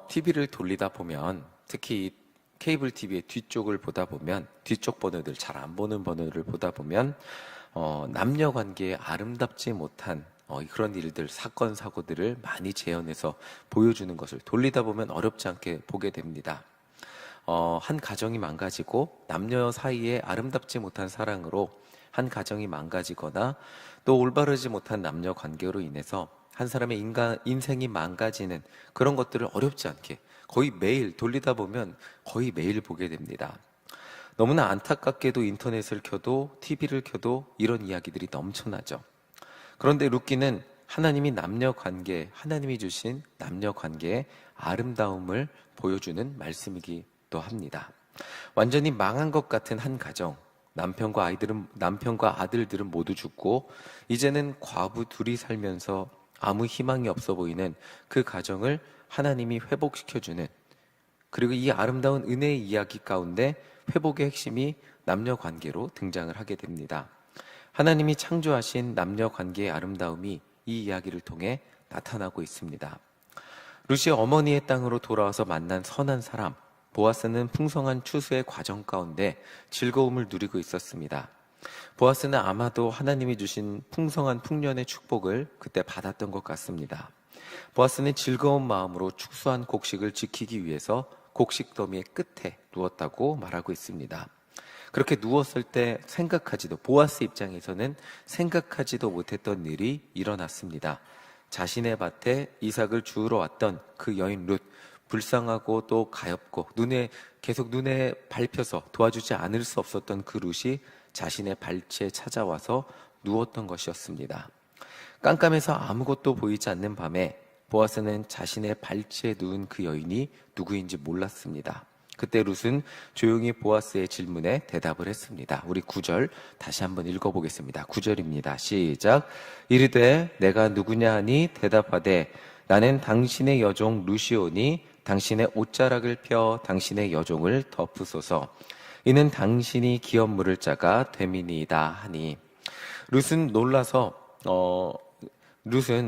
TV를 돌리다 보면 특히 케이블 TV의 뒤쪽을 보다 보면 뒤쪽 번호들 잘 안 보는 번호를 보다 보면 남녀 관계에 아름답지 못한 그런 일들, 사건, 사고들을 많이 재현해서 보여주는 것을 돌리다 보면 어렵지 않게 보게 됩니다. 한 가정이 망가지고 남녀 사이에 아름답지 못한 사랑으로 한 가정이 망가지거나 또 올바르지 못한 남녀 관계로 인해서 한 사람의 인생이 망가지는 그런 것들을 어렵지 않게 거의 매일 돌리다 보면 거의 매일 보게 됩니다. 너무나 안타깝게도 인터넷을 켜도 TV를 켜도 이런 이야기들이 넘쳐나죠. 그런데 루키는 하나님이 주신 남녀 관계의 아름다움을 보여주는 말씀이기도 합니다. 완전히 망한 것 같은 한 가정, 남편과 아들들은 모두 죽고 이제는 과부 둘이 살면서 아무 희망이 없어 보이는 그 가정을 하나님이 회복시켜주는, 그리고 이 아름다운 은혜의 이야기 가운데 회복의 핵심이 남녀 관계로 등장을 하게 됩니다. 하나님이 창조하신 남녀 관계의 아름다움이 이 이야기를 통해 나타나고 있습니다. 루시의 어머니의 땅으로 돌아와서 만난 선한 사람 보아스는 풍성한 추수의 과정 가운데 즐거움을 누리고 있었습니다. 보아스는 아마도 하나님이 주신 풍성한 풍년의 축복을 그때 받았던 것 같습니다. 보아스는 즐거운 마음으로 축수한 곡식을 지키기 위해서 곡식 더미의 끝에 누웠다고 말하고 있습니다. 그렇게 누웠을 때 보아스 입장에서는 생각하지도 못했던 일이 일어났습니다. 자신의 밭에 이삭을 주우러 왔던 그 여인 룻, 불쌍하고 또 가엾고 계속 눈에 밟혀서 도와주지 않을 수 없었던 그 룻이 자신의 발치에 찾아와서 누웠던 것이었습니다. 깜깜해서 아무것도 보이지 않는 밤에 보아스는 자신의 발치에 누운 그 여인이 누구인지 몰랐습니다. 그때 룻은 조용히 보아스의 질문에 대답을 했습니다. 우리 9절 다시 한번 읽어보겠습니다. 9절입니다. 시작. 이르되 내가 누구냐 하니 대답하되 나는 당신의 여종 루시오니 당신의 옷자락을 펴 당신의 여종을 덮으소서. 이는 당신이 기업 물을 자가 됨이니이다 하니. 룻은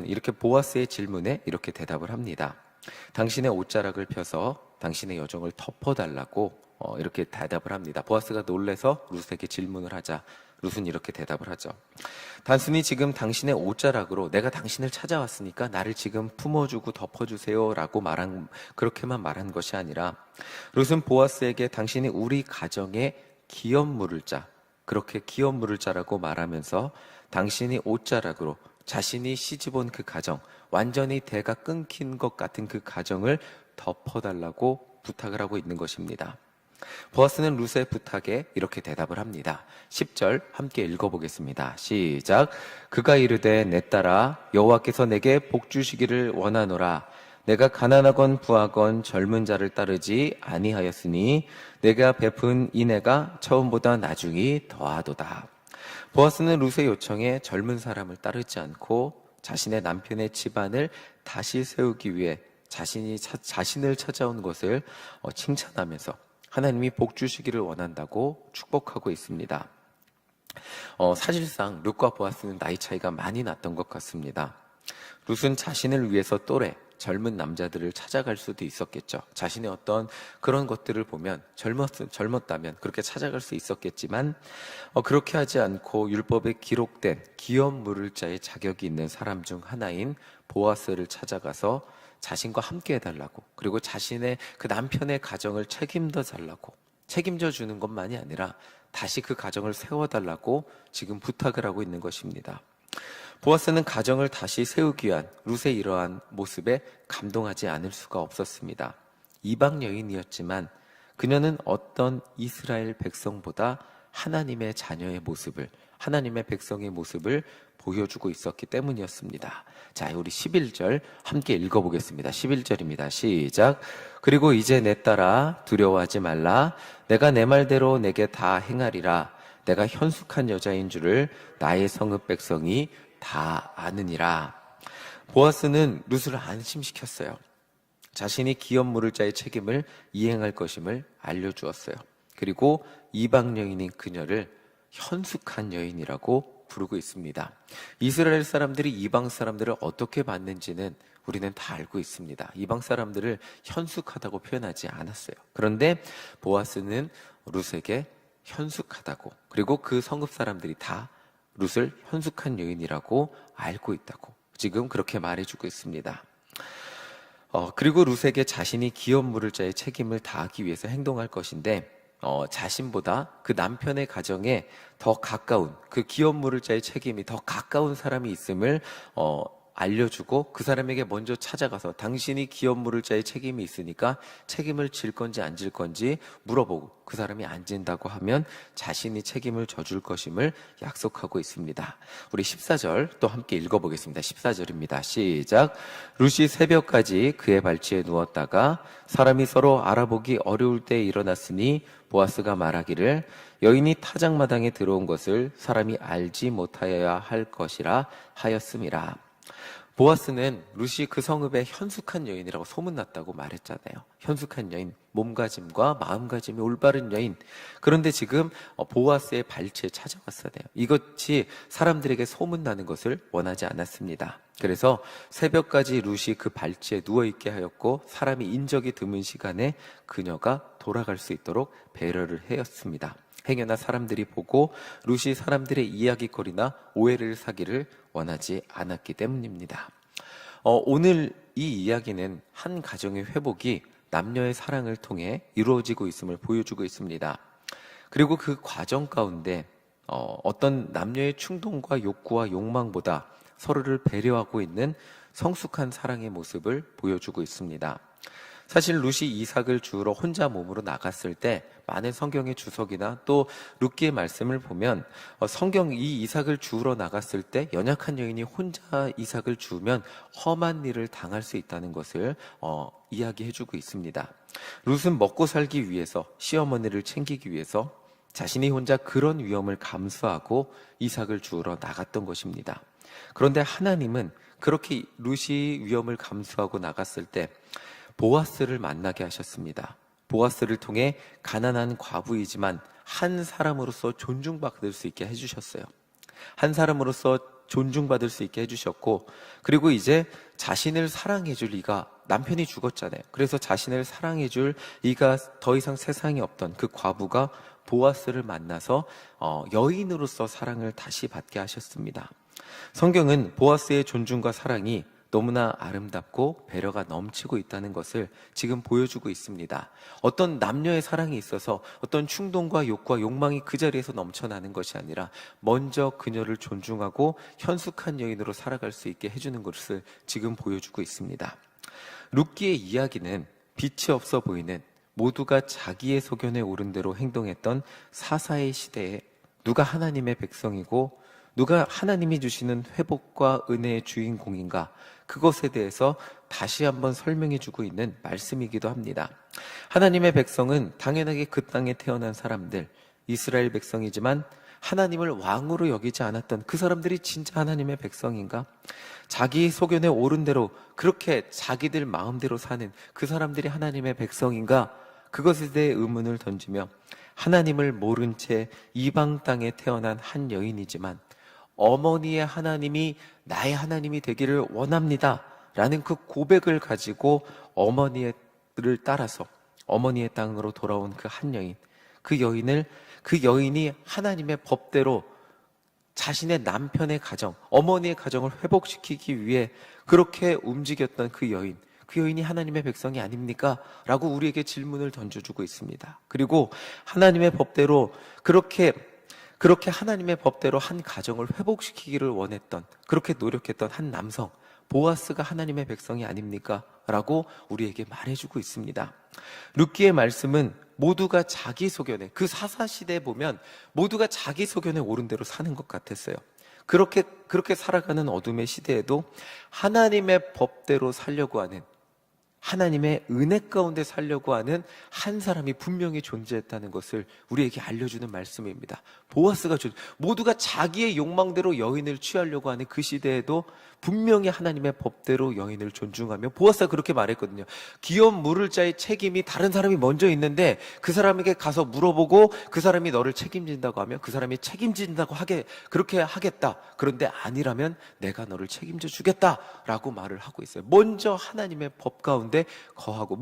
이렇게 보아스의 질문에 이렇게 대답을 합니다. 당신의 옷자락을 펴서 당신의 여종을 덮어달라고 이렇게 대답을 합니다. 보아스가 놀래서 룻에게 질문을 하자 룻은 이렇게 대답을 하죠. 단순히 지금 당신의 옷자락으로 내가 당신을 찾아왔으니까 나를 지금 품어주고 덮어주세요 라고 그렇게만 말한 것이 아니라 룻은 보아스에게 당신이 우리 가정의 기업 물을 자, 그렇게 기업 물을 자라고 말하면서 당신이 옷자락으로 자신이 시집온 그 가정, 완전히 대가 끊긴 것 같은 그 가정을 덮어달라고 부탁을 하고 있는 것입니다. 보아스는 룻의 부탁에 이렇게 대답을 합니다. 10절 함께 읽어보겠습니다. 시작. 그가 이르되 내 딸아 여호와께서 내게 복 주시기를 원하노라. 내가 가난하건 부하건 젊은 자를 따르지 아니하였으니 내가 베푼 인애가 처음보다 나중이 더하도다. 보아스는 룻의 요청에 젊은 사람을 따르지 않고 자신의 남편의 집안을 다시 세우기 위해 자신을 찾아온 것을 칭찬하면서 하나님이 복 주시기를 원한다고 축복하고 있습니다. 사실상 룻과 보아스는 나이 차이가 많이 났던 것 같습니다. 룻은 자신을 위해서 젊은 남자들을 찾아갈 수도 있었겠죠. 자신의 어떤 그런 것들을 보면 젊었다면 그렇게 찾아갈 수 있었겠지만 그렇게 하지 않고 율법에 기록된 기업 물을 자의 자격이 있는 사람 중 하나인 보아스를 찾아가서 자신과 함께 해달라고, 그리고 자신의 그 남편의 가정을 책임져 주는 것만이 아니라 다시 그 가정을 세워달라고 지금 부탁을 하고 있는 것입니다. 보아스는 가정을 다시 세우기 위한 룻의 이러한 모습에 감동하지 않을 수가 없었습니다. 이방 여인이었지만 그녀는 어떤 이스라엘 백성보다 하나님의 자녀의 모습을, 하나님의 백성의 모습을 보여주고 있었기 때문이었습니다. 자, 우리 11절 함께 읽어보겠습니다. 11절입니다. 시작. 그리고 이제 내 딸아 두려워하지 말라. 내가 내 말대로 내게 다 행하리라. 내가 현숙한 여자인 줄을 나의 성읍 백성이 다 아느니라. 보아스는 룻을 안심시켰어요. 자신이 기업 물을 자의 책임을 이행할 것임을 알려주었어요. 그리고 이방 여인인 그녀를 현숙한 여인이라고 부르고 있습니다. 이스라엘 사람들이 이방 사람들을 어떻게 봤는지는 우리는 다 알고 있습니다. 이방 사람들을 현숙하다고 표현하지 않았어요. 그런데 보아스는 룻에게 현숙하다고, 그리고 그 성읍 사람들이 다 룻을 현숙한 여인이라고 알고 있다고 지금 그렇게 말해주고 있습니다. 그리고 룻에게 자신이 기업 물을 자의 책임을 다하기 위해서 행동할 것인데 자신보다 그 남편의 가정에 더 가까운, 그 기업 물을 자의 책임이 더 가까운 사람이 있음을 알려주고 그 사람에게 먼저 찾아가서 당신이 기업 물을 자의 책임이 있으니까 책임을 질 건지 안 질 건지 물어보고 그 사람이 안 진다고 하면 자신이 책임을 져줄 것임을 약속하고 있습니다. 우리 14절 또 함께 읽어보겠습니다. 14절입니다. 시작. 룻이 새벽까지 그의 발치에 누웠다가 사람이 서로 알아보기 어려울 때에 일어났으니 보아스가 말하기를 여인이 타작마당에 들어온 것을 사람이 알지 못하여야 할 것이라 하였음이라. 보아스는 룻이 그 성읍의 현숙한 여인이라고 소문났다고 말했잖아요. 현숙한 여인, 몸가짐과 마음가짐이 올바른 여인. 그런데 지금 보아스의 발치에 찾아왔어야 돼요. 이것이 사람들에게 소문나는 것을 원하지 않았습니다. 그래서 새벽까지 룻이 그 발치에 누워있게 하였고 사람이 인적이 드문 시간에 그녀가 돌아갈 수 있도록 배려를 하였습니다. 행여나 사람들이 보고 룻이 사람들의 이야기거리나 오해를 사기를 원하지 않았기 때문입니다. 오늘 이 이야기는 한 가정의 회복이 남녀의 사랑을 통해 이루어지고 있음을 보여주고 있습니다. 그리고 그 과정 가운데 어떤 남녀의 충동과 욕구와 욕망보다 서로를 배려하고 있는 성숙한 사랑의 모습을 보여주고 있습니다. 사실 룻이 이삭을 주우러 혼자 몸으로 나갔을 때 많은 성경의 주석이나 또 룻기의 말씀을 보면 성경 이 이삭을 주우러 나갔을 때 연약한 여인이 혼자 이삭을 주우면 험한 일을 당할 수 있다는 것을 이야기해주고 있습니다. 룻은 먹고 살기 위해서, 시어머니를 챙기기 위해서 자신이 혼자 그런 위험을 감수하고 이삭을 주우러 나갔던 것입니다. 그런데 하나님은 그렇게 룻이 위험을 감수하고 나갔을 때 보아스를 만나게 하셨습니다. 보아스를 통해 가난한 과부이지만 한 사람으로서 존중받을 수 있게 해주셨어요. 한 사람으로서 존중받을 수 있게 해주셨고, 그리고 이제 자신을 사랑해줄 이가, 남편이 죽었잖아요. 그래서 자신을 사랑해줄 이가 더 이상 세상에 없던 그 과부가 보아스를 만나서 여인으로서 사랑을 다시 받게 하셨습니다. 성경은 보아스의 존중과 사랑이 너무나 아름답고 배려가 넘치고 있다는 것을 지금 보여주고 있습니다. 어떤 남녀의 사랑이 있어서 어떤 충동과 욕과 욕망이 그 자리에서 넘쳐나는 것이 아니라 먼저 그녀를 존중하고 현숙한 여인으로 살아갈 수 있게 해주는 것을 지금 보여주고 있습니다. 룻기의 이야기는 빛이 없어 보이는, 모두가 자기의 소견에 오른 대로 행동했던 사사의 시대에 누가 하나님의 백성이고 누가 하나님이 주시는 회복과 은혜의 주인공인가, 그것에 대해서 다시 한번 설명해 주고 있는 말씀이기도 합니다. 하나님의 백성은 당연하게 그 땅에 태어난 사람들, 이스라엘 백성이지만 하나님을 왕으로 여기지 않았던 그 사람들이 진짜 하나님의 백성인가? 자기 소견에 옳은 대로 그렇게 자기들 마음대로 사는 그 사람들이 하나님의 백성인가? 그것에 대해 의문을 던지며 하나님을 모른 채 이방 땅에 태어난 한 여인이지만 어머니의 하나님이 나의 하나님이 되기를 원합니다 라는 그 고백을 가지고 어머니를 따라서 어머니의 땅으로 돌아온 그 한 여인, 그 여인이 하나님의 법대로 자신의 남편의 가정, 어머니의 가정을 회복시키기 위해 그렇게 움직였던 그 여인이 하나님의 백성이 아닙니까? 라고 우리에게 질문을 던져주고 있습니다. 그리고 하나님의 법대로 그렇게 하나님의 법대로 한 가정을 회복시키기를 원했던, 그렇게 노력했던 한 남성, 보아스가 하나님의 백성이 아닙니까? 라고 우리에게 말해주고 있습니다. 룻기의 말씀은 모두가 자기 소견에, 그 사사시대에 보면 모두가 자기 소견에 옳은 대로 사는 것 같았어요. 그렇게 살아가는 어둠의 시대에도 하나님의 법대로 살려고 하는, 하나님의 은혜 가운데 살려고 하는 한 사람이 분명히 존재했다는 것을 우리에게 알려주는 말씀입니다. 보아스가 모두가 자기의 욕망대로 여인을 취하려고 하는 그 시대에도 분명히 하나님의 법대로 여인을 존중하며, 보아스가 그렇게 말했거든요. 기업 물을 자의 책임이 다른 사람이 먼저 있는데 그 사람에게 가서 물어보고 그 사람이 너를 책임진다고 하면 그 사람이 책임진다고 그렇게 하겠다. 그런데 아니라면 내가 너를 책임져 주겠다라고 말을 하고 있어요. 먼저 하나님의 법 가운데 거하고,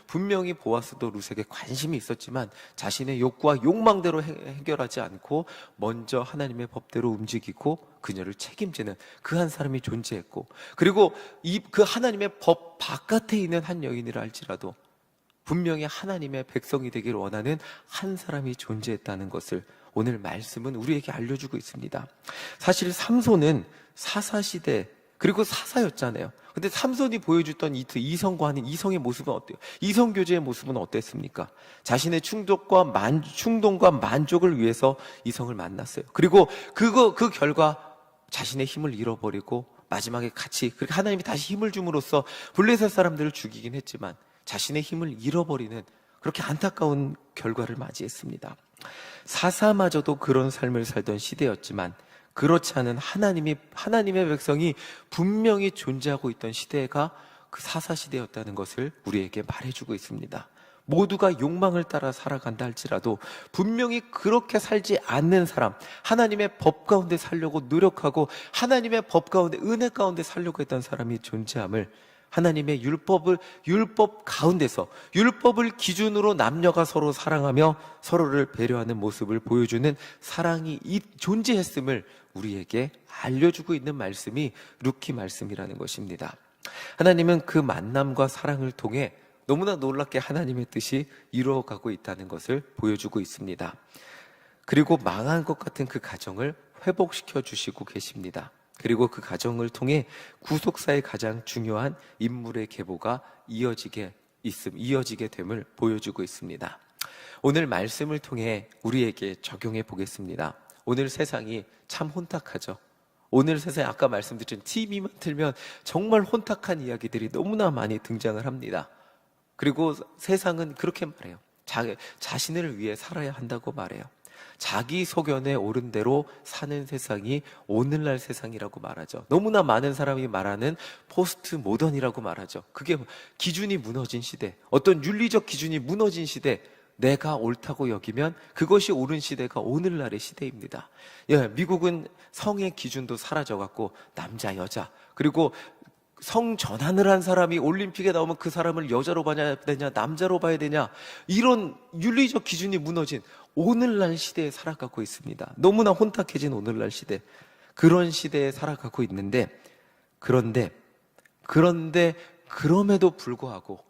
분명히 보아스도 룻에게 관심이 있었지만 자신의 욕구와 욕망대로 해결하지 않고 먼저 하나님의 법대로 움직이고 그녀를 책임지는 그 한 사람이 존재했고, 그리고 그 하나님의 법 바깥에 있는 한 여인이라 할지라도 분명히 하나님의 백성이 되기를 원하는 한 사람이 존재했다는 것을 오늘 말씀은 우리에게 알려주고 있습니다. 사실 삼손은 사사시대 그리고 사사였잖아요. 근데 삼손이 보여줬던 이성과 하는 이성의 모습은 어때요? 이성교제의 모습은 어땠습니까? 자신의 충동과 만족을 위해서 이성을 만났어요. 그리고 그 결과 자신의 힘을 잃어버리고 마지막에 그렇게 하나님이 다시 힘을 줌으로써 블레셋 사람들을 죽이긴 했지만 자신의 힘을 잃어버리는 그렇게 안타까운 결과를 맞이했습니다. 사사마저도 그런 삶을 살던 시대였지만 그렇지 않은 하나님의 백성이 분명히 존재하고 있던 시대가 그 사사시대였다는 것을 우리에게 말해주고 있습니다. 모두가 욕망을 따라 살아간다 할지라도 분명히 그렇게 살지 않는 사람, 하나님의 법 가운데 살려고 노력하고 하나님의 법 가운데, 은혜 가운데 살려고 했던 사람이 존재함을, 하나님의 율법 가운데서 율법을 기준으로 남녀가 서로 사랑하며 서로를 배려하는 모습을 보여주는 사랑이 존재했음을 우리에게 알려주고 있는 말씀이 루키 말씀이라는 것입니다. 하나님은 그 만남과 사랑을 통해 너무나 놀랍게 하나님의 뜻이 이루어가고 있다는 것을 보여주고 있습니다. 그리고 망한 것 같은 그 가정을 회복시켜 주시고 계십니다. 그리고 그 가정을 통해 구속사의 가장 중요한 인물의 계보가 이어지게 됨을 보여주고 있습니다. 오늘 말씀을 통해 우리에게 적용해 보겠습니다. 오늘 세상이 참 혼탁하죠. 오늘 세상에 아까 말씀드린 TV만 틀면 정말 혼탁한 이야기들이 너무나 많이 등장을 합니다. 그리고 세상은 그렇게 말해요. 자신을 위해 살아야 한다고 말해요. 자기 소견에 옳은 대로 사는 세상이 오늘날 세상이라고 말하죠. 너무나 많은 사람이 말하는 포스트 모던이라고 말하죠. 그게 기준이 무너진 시대, 어떤 윤리적 기준이 무너진 시대, 내가 옳다고 여기면 그것이 옳은 시대가 오늘날의 시대입니다. 미국은 성의 기준도 사라져갖고 남자, 여자, 그리고 성 전환을 한 사람이 올림픽에 나오면 그 사람을 여자로 봐야 되냐 남자로 봐야 되냐, 이런 윤리적 기준이 무너진 오늘날 시대에 살아가고 있습니다. 너무나 혼탁해진 오늘날 시대, 그런 시대에 살아가고 있는데, 그런데 그럼에도 불구하고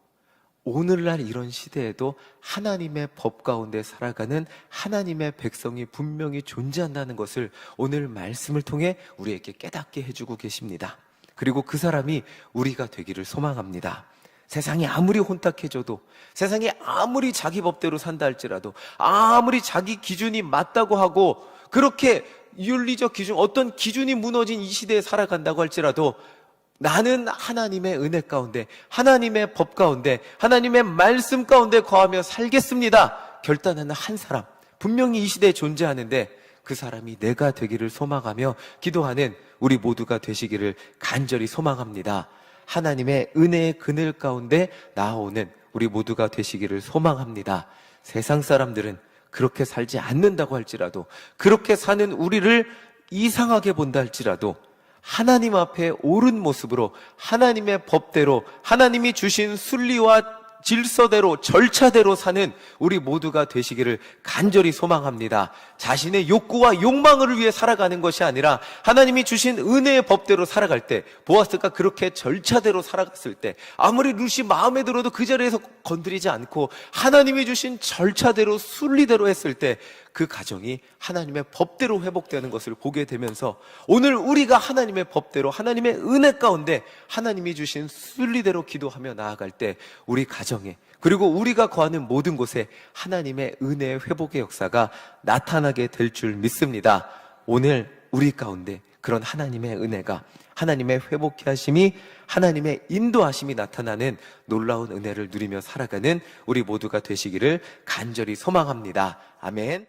오늘날 이런 시대에도 하나님의 법 가운데 살아가는 하나님의 백성이 분명히 존재한다는 것을 오늘 말씀을 통해 우리에게 깨닫게 해주고 계십니다. 그리고 그 사람이 우리가 되기를 소망합니다. 세상이 아무리 혼탁해져도, 세상이 아무리 자기 법대로 산다 할지라도, 아무리 자기 기준이 맞다고 하고 그렇게 윤리적 기준, 어떤 기준이 무너진 이 시대에 살아간다고 할지라도 나는 하나님의 은혜 가운데, 하나님의 법 가운데, 하나님의 말씀 가운데 거하며 살겠습니다 결단하는 한 사람, 분명히 이 시대에 존재하는데 그 사람이 내가 되기를 소망하며 기도하는 우리 모두가 되시기를 간절히 소망합니다. 하나님의 은혜의 그늘 가운데 나오는 우리 모두가 되시기를 소망합니다. 세상 사람들은 그렇게 살지 않는다고 할지라도, 그렇게 사는 우리를 이상하게 본다 할지라도 하나님 앞에 옳은 모습으로 하나님의 법대로 하나님이 주신 순리와 질서대로 절차대로 사는 우리 모두가 되시기를 간절히 소망합니다. 자신의 욕구와 욕망을 위해 살아가는 것이 아니라 하나님이 주신 은혜의 법대로 살아갈 때, 보아스가 그렇게 절차대로 살아갔을 때 아무리 룻이 마음에 들어도 그 자리에서 건드리지 않고 하나님이 주신 절차대로 순리대로 했을 때 그 가정이 하나님의 법대로 회복되는 것을 보게 되면서 오늘 우리가 하나님의 법대로 하나님의 은혜 가운데 하나님이 주신 순리대로 기도하며 나아갈 때 우리 가정에, 그리고 우리가 거하는 모든 곳에 하나님의 은혜의 회복의 역사가 나타나게 될 줄 믿습니다. 오늘 우리 가운데 그런 하나님의 은혜가, 하나님의 회복케 하심이, 하나님의 인도하심이 나타나는 놀라운 은혜를 누리며 살아가는 우리 모두가 되시기를 간절히 소망합니다. 아멘.